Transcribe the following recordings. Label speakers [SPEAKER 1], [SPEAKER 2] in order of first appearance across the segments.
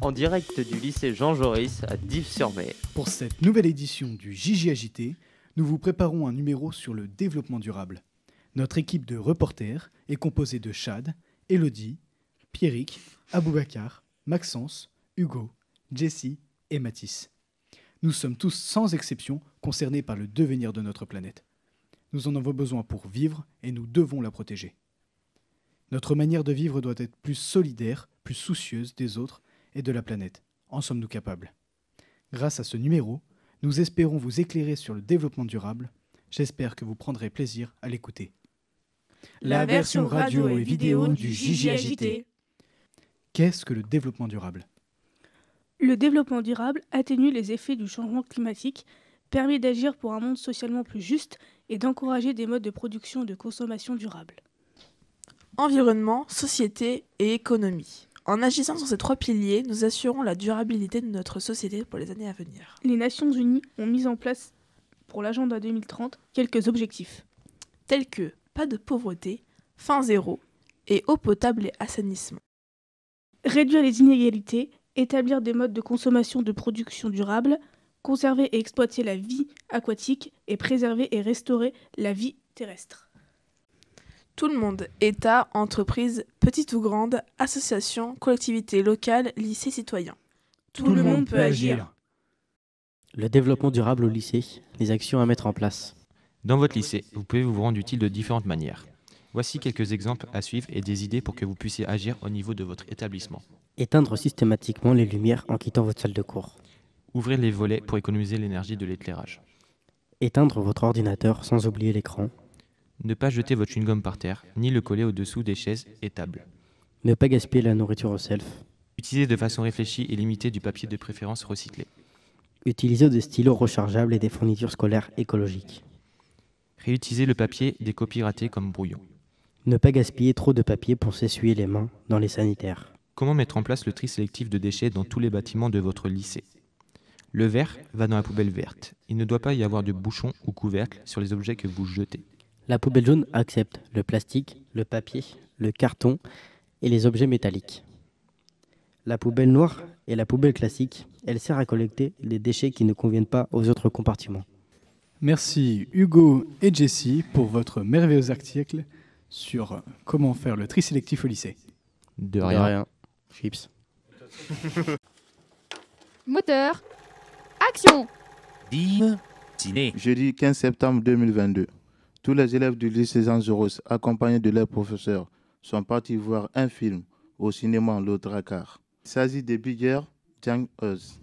[SPEAKER 1] en direct du lycée Jean Jaurès à Dives-sur-Mer.
[SPEAKER 2] Pour cette nouvelle édition du JJAJT, nous vous préparons un numéro sur le développement durable. Notre équipe de reporters est composée de Chad, Elodie, Pierrick, Aboubacar, Maxence, Hugo, Jessie et Mathis. Nous sommes tous sans exception concernés par le devenir de notre planète. Nous en avons besoin pour vivre et nous devons la protéger. Notre manière de vivre doit être plus solidaire, plus soucieuse des autres et de la planète. En sommes-nous capables? Grâce à ce numéro, nous espérons vous éclairer sur le développement durable. J'espère que vous prendrez plaisir à l'écouter.
[SPEAKER 3] La version radio et vidéo du JJAJT.
[SPEAKER 2] Qu'est-ce que le développement durable?
[SPEAKER 4] Le développement durable atténue les effets du changement climatique, permet d'agir pour un monde socialement plus juste et d'encourager des modes de production et de consommation durables.
[SPEAKER 3] Environnement, société et économie. En agissant sur ces trois piliers, nous assurons la durabilité de notre société pour les années à venir.
[SPEAKER 4] Les Nations Unies ont mis en place pour l'agenda 2030 quelques objectifs.
[SPEAKER 3] Tels que pas de pauvreté, faim zéro et eau potable et assainissement.
[SPEAKER 4] Réduire les inégalités, établir des modes de consommation de production durable, conserver et exploiter la vie aquatique et préserver et restaurer la vie terrestre.
[SPEAKER 3] Tout le monde, État, entreprise, petite ou grande, association, collectivité locale, lycée, citoyen.
[SPEAKER 4] Tout le monde peut agir.
[SPEAKER 5] Le développement durable au lycée, les actions à mettre en place.
[SPEAKER 6] Dans votre lycée, vous pouvez vous rendre utile de différentes manières. Voici quelques exemples à suivre et des idées pour que vous puissiez agir au niveau de votre établissement.
[SPEAKER 5] Éteindre systématiquement les lumières en quittant votre salle de cours.
[SPEAKER 6] Ouvrez les volets pour économiser l'énergie de l'éclairage.
[SPEAKER 5] Éteindre votre ordinateur sans oublier l'écran.
[SPEAKER 6] Ne pas jeter votre chewing-gum par terre, ni le coller au-dessous des chaises et tables.
[SPEAKER 5] Ne pas gaspiller la nourriture au self.
[SPEAKER 6] Utilisez de façon réfléchie et limiter du papier de préférence recyclé.
[SPEAKER 5] Utiliser des stylos rechargeables et des fournitures scolaires écologiques.
[SPEAKER 6] Réutilisez le papier des copies ratées comme brouillon.
[SPEAKER 5] Ne pas gaspiller trop de papier pour s'essuyer les mains dans les sanitaires.
[SPEAKER 6] Comment mettre en place le tri sélectif de déchets dans tous les bâtiments de votre lycée? Le verre va dans la poubelle verte. Il ne doit pas y avoir de bouchon ou couvercle sur les objets que vous jetez.
[SPEAKER 5] La poubelle jaune accepte le plastique, le papier, le carton et les objets métalliques. La poubelle noire est la poubelle classique. Elle sert à collecter les déchets qui ne conviennent pas aux autres compartiments.
[SPEAKER 2] Merci Hugo et Jessie pour votre merveilleux article sur comment faire le tri sélectif au lycée.
[SPEAKER 6] De rien.
[SPEAKER 5] Chips.
[SPEAKER 7] Moteur. Action.
[SPEAKER 8] Ciné. Jeudi 15 septembre 2022. Tous les élèves du lycée Jean Jaurès, accompagnés de leurs professeurs, sont partis voir un film au cinéma Le Drakkar. Il s'agit de Bigger Than Us.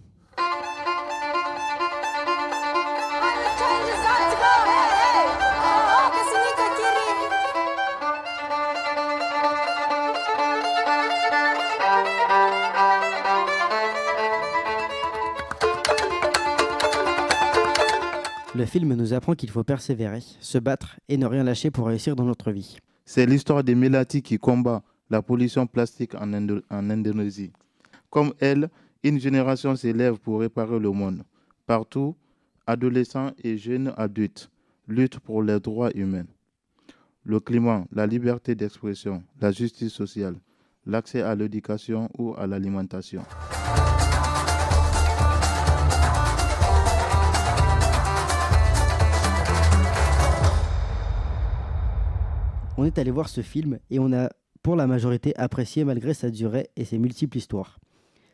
[SPEAKER 5] Le film nous apprend qu'il faut persévérer, se battre et ne rien lâcher pour réussir dans notre vie.
[SPEAKER 8] C'est l'histoire de Melati qui combat la pollution plastique en Indonésie. Comme elle, une génération s'élève pour réparer le monde. Partout, adolescents et jeunes adultes luttent pour les droits humains. Le climat, la liberté d'expression, la justice sociale, l'accès à l'éducation ou à l'alimentation.
[SPEAKER 5] On est allé voir ce film et on a, pour la majorité, apprécié malgré sa durée et ses multiples histoires.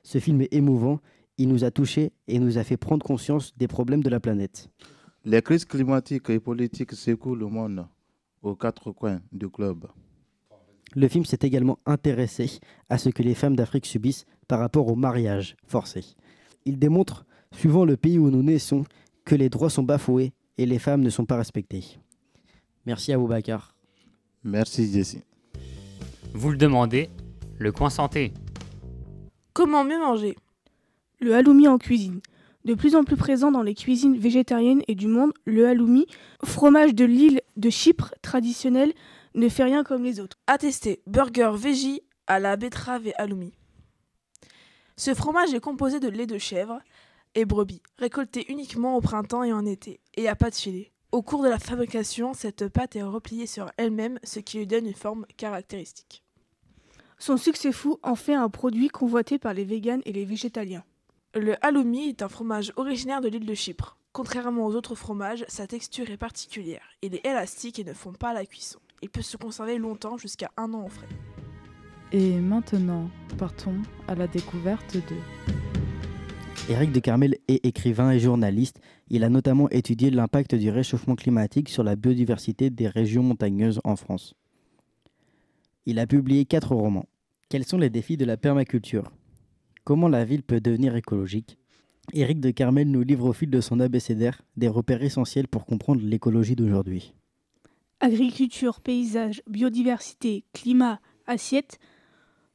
[SPEAKER 5] Ce film est émouvant, il nous a touchés et nous a fait prendre conscience des problèmes de la planète.
[SPEAKER 8] Les crises climatiques et politiques secouent le monde aux quatre coins du globe.
[SPEAKER 5] Le film s'est également intéressé à ce que les femmes d'Afrique subissent par rapport au mariage forcé. Il démontre, suivant le pays où nous naissons, que les droits sont bafoués et les femmes ne sont pas respectées. Merci à Aboubacar.
[SPEAKER 8] Merci Jessie.
[SPEAKER 9] Vous le demandez, le coin santé.
[SPEAKER 3] Comment mieux manger?
[SPEAKER 4] Le halloumi en cuisine. De plus en plus présent dans les cuisines végétariennes et du monde, le halloumi, fromage de l'île de Chypre traditionnel, ne fait rien comme les autres.
[SPEAKER 3] À tester, burger veggie à la betterave et halloumi. Ce fromage est composé de lait de chèvre et brebis, récolté uniquement au printemps et en été, et à pâte filée. Au cours de la fabrication, cette pâte est repliée sur elle-même, ce qui lui donne une forme caractéristique.
[SPEAKER 4] Son succès fou en fait un produit convoité par les véganes et les végétaliens.
[SPEAKER 3] Le halloumi est un fromage originaire de l'île de Chypre. Contrairement aux autres fromages, sa texture est particulière. Il est élastique et ne fond pas à la cuisson. Il peut se conserver longtemps, jusqu'à 1 an au frais.
[SPEAKER 10] Et maintenant, partons à la découverte de...
[SPEAKER 5] Éric de Carmel est écrivain et journaliste. Il a notamment étudié l'impact du réchauffement climatique sur la biodiversité des régions montagneuses en France. Il a publié 4 romans. Quels sont les défis de la permaculture? Comment la ville peut devenir écologique? Éric de Carmel nous livre au fil de son abécédaire des repères essentiels pour comprendre l'écologie d'aujourd'hui.
[SPEAKER 4] Agriculture, paysage, biodiversité, climat, assiette,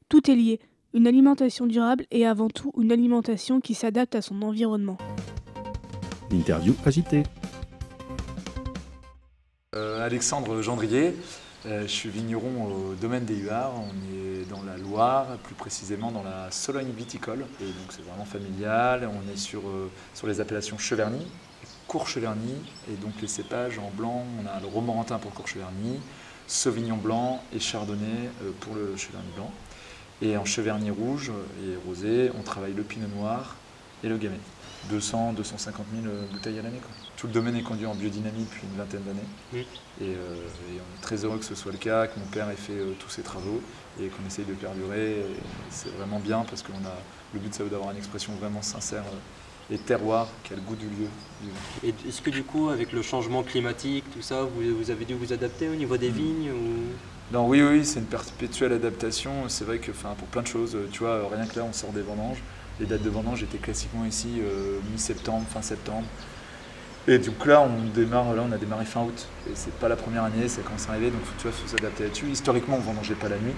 [SPEAKER 4] tout est lié. Une alimentation durable est avant tout une alimentation qui s'adapte à son environnement.
[SPEAKER 11] Interview agitée.
[SPEAKER 12] Alexandre Gendrier, je suis vigneron au domaine des Huards. On est dans la Loire, plus précisément dans la Sologne viticole. Et donc c'est vraiment familial. On est sur les appellations Cheverny, Cours-Cheverny, et donc les cépages en blanc. On a le Romorantin pour le Cours-Cheverny, Sauvignon blanc et Chardonnay pour le Cheverny blanc. Et en Cheverny rouge et rosé, on travaille le Pinot Noir et le Gamay. 200, 250 000 bouteilles à l'année. Tout le domaine est conduit en biodynamie depuis une vingtaine d'années. Et on est très heureux que ce soit le cas, que mon père ait fait tous ses travaux et qu'on essaye de perdurer. Et c'est vraiment bien parce que le but, c'est d'avoir une expression vraiment sincère et terroir qui a le goût du lieu.
[SPEAKER 13] Et est-ce que du coup, avec le changement climatique, tout ça, vous avez dû vous adapter au niveau des vignes
[SPEAKER 12] Non, oui, c'est une perpétuelle adaptation. C'est vrai que pour plein de choses, tu vois, rien que là, on sort des vendanges. Les dates de vendange étaient classiquement ici mi-septembre, fin septembre. Et donc là, on a démarré fin août. Et c'est pas la première année, ça commence à arriver, donc tu vois, faut s'adapter là-dessus. Historiquement, on vendangeait pas la nuit.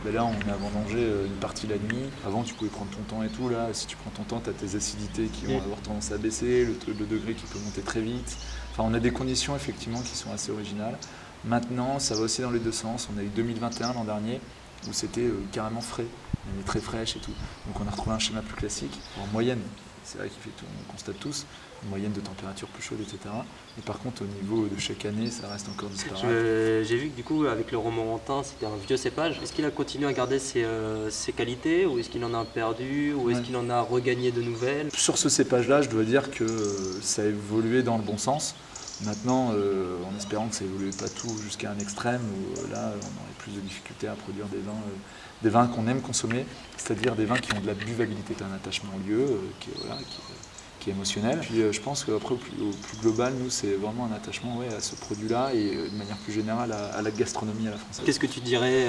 [SPEAKER 12] Mais là, on a vendangé une partie la nuit. Avant, tu pouvais prendre ton temps et tout. Là, si tu prends ton temps, tu as tes acidités qui vont avoir tendance à baisser, le degré qui peut monter très vite. Enfin, on a des conditions effectivement qui sont assez originales. Maintenant, ça va aussi dans les deux sens. On a eu 2021 l'an dernier, où c'était carrément frais. Elle est très fraîche et tout. Donc on a retrouvé un schéma plus classique, en moyenne. C'est vrai qu'on constate tous une moyenne de température plus chaude, etc. Mais par contre, au niveau de chaque année, ça reste encore disparate.
[SPEAKER 13] J'ai vu que du coup, avec le Romorantin, c'était un vieux cépage. Est-ce qu'il a continué à garder ses qualités, ou est-ce qu'il en a perdu, ou est-ce qu'il en a regagné de nouvelles?
[SPEAKER 12] Sur ce cépage-là, je dois dire que ça a évolué dans le bon sens. Maintenant, en espérant que ça évolue pas tout jusqu'à un extrême, où là, on aurait plus de difficultés à produire des vins qu'on aime consommer, c'est-à-dire des vins qui ont de la buvabilité, un attachement au lieu qui est émotionnel. Puis je pense qu'après, au plus global, nous, c'est vraiment un attachement à ce produit-là et de manière plus générale à la gastronomie à la française.
[SPEAKER 13] Qu'est-ce que tu dirais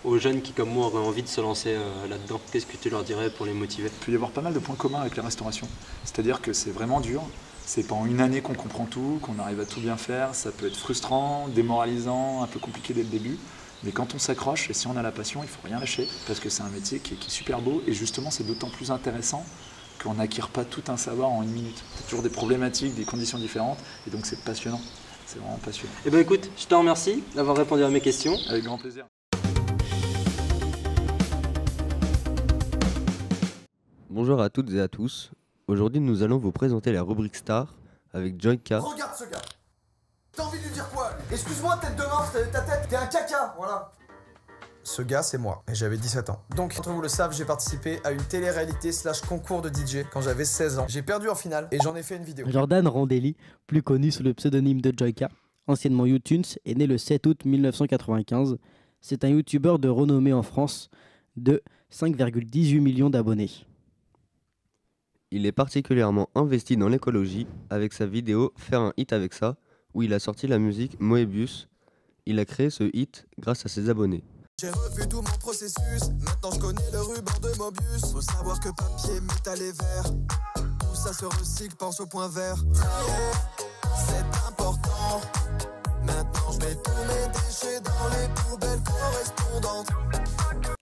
[SPEAKER 13] aux jeunes qui, comme moi, auraient envie de se lancer là-dedans? Qu'est-ce que tu leur dirais pour les motiver?
[SPEAKER 12] Il peut y avoir pas mal de points communs avec la restauration, c'est-à-dire que c'est vraiment dur. C'est pendant une année qu'on comprend tout, qu'on arrive à tout bien faire. Ça peut être frustrant, démoralisant, un peu compliqué dès le début. Mais quand on s'accroche et si on a la passion, il ne faut rien lâcher. Parce que c'est un métier qui est super beau. Et justement, c'est d'autant plus intéressant qu'on n'acquiert pas tout un savoir en une minute. Il y a toujours des problématiques, des conditions différentes. Et donc c'est passionnant. C'est vraiment passionnant.
[SPEAKER 13] Eh bien écoute, je te remercie d'avoir répondu à mes questions.
[SPEAKER 12] Avec grand plaisir.
[SPEAKER 1] Bonjour à toutes et à tous. Aujourd'hui, nous allons vous présenter la rubrique Star avec Joyka.
[SPEAKER 14] Regarde ce gars. T'as envie de lui dire quoi? Excuse-moi, tête de mort, ta tête, t'es un caca, voilà. Ce gars, c'est moi, et j'avais 17 ans. Donc, entre vous le savent, j'ai participé à une télé-réalité / concours de DJ quand j'avais 16 ans. J'ai perdu en finale, et j'en ai fait une vidéo.
[SPEAKER 5] Jordan Rondelli, plus connu sous le pseudonyme de Joyka, anciennement YouTunes, est né le 7 août 1995. C'est un youtubeur de renommée en France de 5,18 millions d'abonnés.
[SPEAKER 1] Il est particulièrement investi dans l'écologie avec sa vidéo Faire un hit avec ça, où il a sorti la musique Moebius. Il a créé ce hit grâce à ses abonnés.
[SPEAKER 14] J'ai revu tout mon processus, maintenant je connais le ruban de Mobius. Faut savoir que papier, métal et verre, tout ça se recycle, pense au point vert. C'est important, maintenant je mets tous mes déchets dans les poubelles correspondantes.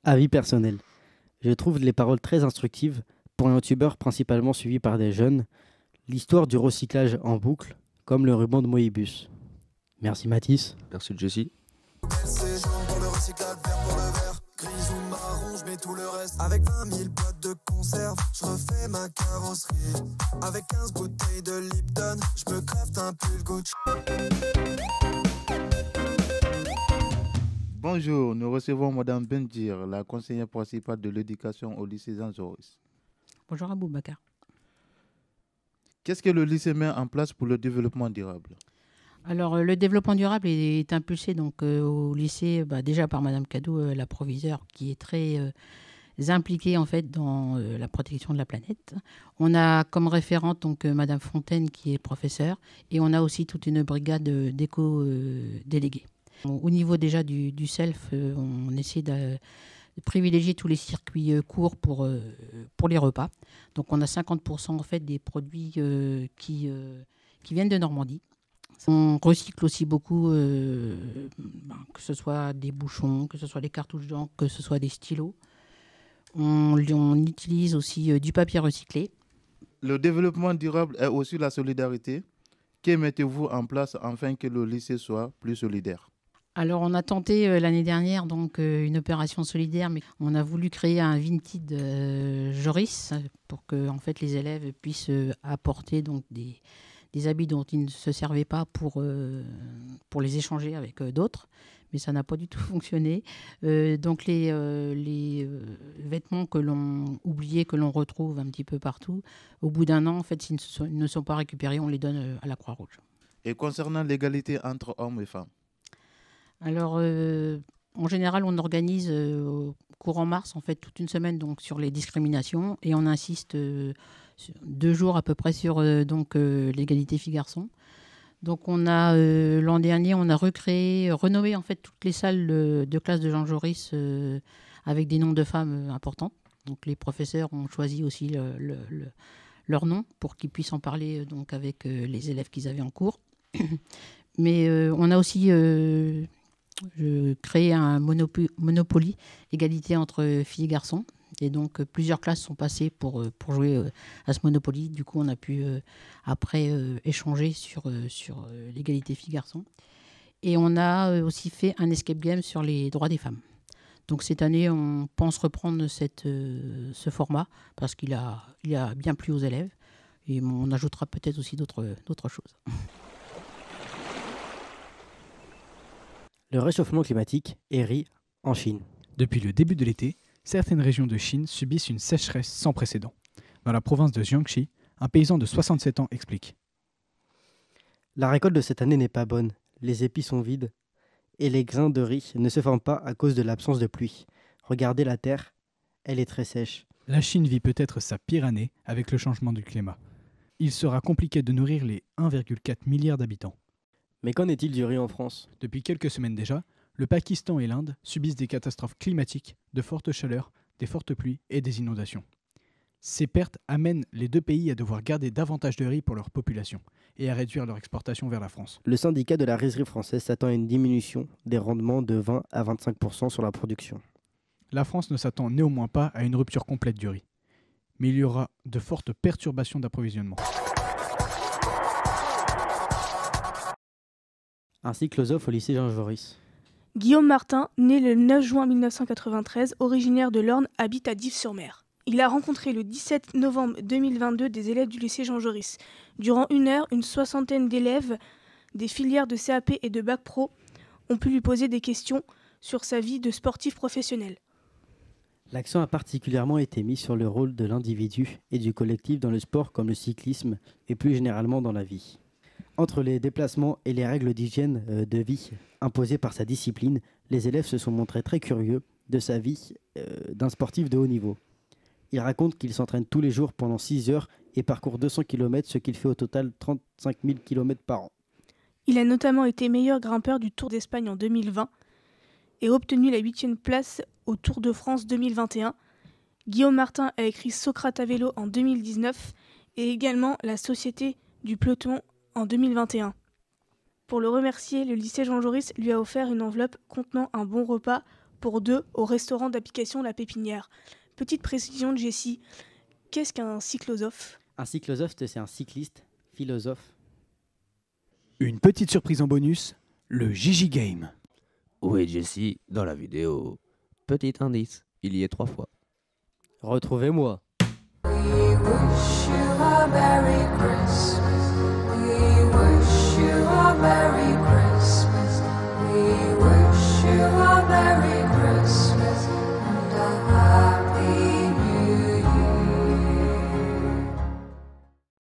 [SPEAKER 5] Avis personnel. Je trouve les paroles très instructives pour un youtubeur principalement suivi par des jeunes. L'histoire du recyclage en boucle, comme le ruban de Moebius. Merci Mathis.
[SPEAKER 1] Merci Jessie.
[SPEAKER 14] C'est jaune pour le recyclage, vert pour le vert, gris ou marron, je mets tout le reste. Avec 20 000 boîtes de conserve, je refais ma carrosserie. Avec 15 bouteilles de Lipton, je me crafte un pull Gucci.
[SPEAKER 8] Bonjour, nous recevons Madame Bendir, la conseillère principale de l'éducation au lycée Jean Jaurès.
[SPEAKER 15] Bonjour Aboubakar.
[SPEAKER 8] Qu'est-ce que le lycée met en place pour le développement durable?
[SPEAKER 15] Alors, le développement durable est impulsé donc, au lycée déjà par Madame Cadou, la proviseure, qui est très impliquée en fait dans la protection de la planète. On a comme référente donc Madame Fontaine qui est professeure, et on a aussi toute une brigade d'éco-délégués. Au niveau déjà du self, on essaie de privilégier tous les circuits courts pour les repas. Donc on a 50% en fait des produits qui viennent de Normandie. On recycle aussi beaucoup, que ce soit des bouchons, que ce soit des cartouches d'encre, que ce soit des stylos. On utilise aussi du papier recyclé.
[SPEAKER 8] Le développement durable est aussi la solidarité. Que mettez-vous en place afin que le lycée soit plus solidaire?
[SPEAKER 15] Alors, on a tenté l'année dernière donc une opération solidaire, mais on a voulu créer un Vinted Joris pour que en fait les élèves puissent apporter donc des habits dont ils ne se servaient pas pour les échanger avec d'autres, mais ça n'a pas du tout fonctionné. Donc les vêtements que l'on oubliait, que l'on retrouve un petit peu partout, au bout d'un an, en fait, s'ils ne sont pas récupérés, on les donne à la Croix-Rouge.
[SPEAKER 8] Et concernant l'égalité entre hommes et femmes?
[SPEAKER 15] Alors, en général, on organise courant mars, en fait, toute une semaine donc, sur les discriminations, et on insiste 2 jours à peu près sur l'égalité filles-garçons. Donc, on a l'an dernier, on a renommé en fait toutes les salles de classe de Jean Jaurès avec des noms de femmes importantes. Donc, les professeurs ont choisi aussi leur nom pour qu'ils puissent en parler donc avec les élèves qu'ils avaient en cours. Mais on a aussi créé un Monopoly, égalité entre filles et garçons. Et donc, plusieurs classes sont passées pour jouer à ce Monopoly. Du coup, on a pu, après, échanger sur l'égalité filles-garçons. Et on a aussi fait un escape game sur les droits des femmes. Donc, cette année, on pense reprendre ce format parce qu'il a bien plu aux élèves. Et on ajoutera peut-être aussi d'autres choses.
[SPEAKER 5] Le réchauffement climatique est en Chine.
[SPEAKER 2] Depuis le début de l'été, certaines régions de Chine subissent une sécheresse sans précédent. Dans la province de Jiangxi, un paysan de 67 ans explique.
[SPEAKER 5] La récolte de cette année n'est pas bonne. Les épis sont vides et les grains de riz ne se forment pas à cause de l'absence de pluie. Regardez la terre, elle est très sèche.
[SPEAKER 2] La Chine vit peut-être sa pire année avec le changement du climat. Il sera compliqué de nourrir les 1,4 milliard d'habitants.
[SPEAKER 5] Mais qu'en est-il du riz en France?
[SPEAKER 2] Depuis quelques semaines déjà, le Pakistan et l'Inde subissent des catastrophes climatiques, de fortes chaleurs, des fortes pluies et des inondations. Ces pertes amènent les 2 pays à devoir garder davantage de riz pour leur population et à réduire leur exportation vers la France.
[SPEAKER 5] Le syndicat de la rizerie française s'attend à une diminution des rendements de 20 à 25% sur la production.
[SPEAKER 2] La France ne s'attend néanmoins pas à une rupture complète du riz. Mais il y aura de fortes perturbations d'approvisionnement.
[SPEAKER 5] Un cyclosophe au lycée Jean Jaurès.
[SPEAKER 4] Guillaume Martin, né le 9 juin 1993, originaire de l'Orne, habite à Dives-sur-Mer. Il a rencontré le 17 novembre 2022 des élèves du lycée Jean Jaurès. Durant 1 heure, une soixantaine d'élèves des filières de CAP et de Bac Pro ont pu lui poser des questions sur sa vie de sportif professionnel.
[SPEAKER 5] L'accent a particulièrement été mis sur le rôle de l'individu et du collectif dans le sport comme le cyclisme et plus généralement dans la vie. Entre les déplacements et les règles d'hygiène de vie imposées par sa discipline, les élèves se sont montrés très curieux de sa vie d'un sportif de haut niveau. Il raconte qu'il s'entraîne tous les jours pendant 6 heures et parcourt 200 km, ce qui fait au total 35 000 km par an.
[SPEAKER 4] Il a notamment été meilleur grimpeur du Tour d'Espagne en 2020 et obtenu la 8e place au Tour de France 2021. Guillaume Martin a écrit Socrate à vélo en 2019 et également La Société du peloton en 2021. Pour le remercier, le lycée Jean Jaurès lui a offert une enveloppe contenant un bon repas pour 2 au restaurant d'application La Pépinière. Petite précision de Jessie, qu'est-ce qu'un cyclosophe?
[SPEAKER 5] Un cyclosophe, c'est un cycliste, philosophe.
[SPEAKER 2] Une petite surprise en bonus, le Gigi Game.
[SPEAKER 1] Où est Jessie dans la vidéo? Petit indice, il y est 3 fois.
[SPEAKER 5] Retrouvez-moi.
[SPEAKER 14] We wish you a Merry Christmas. We wish you a Merry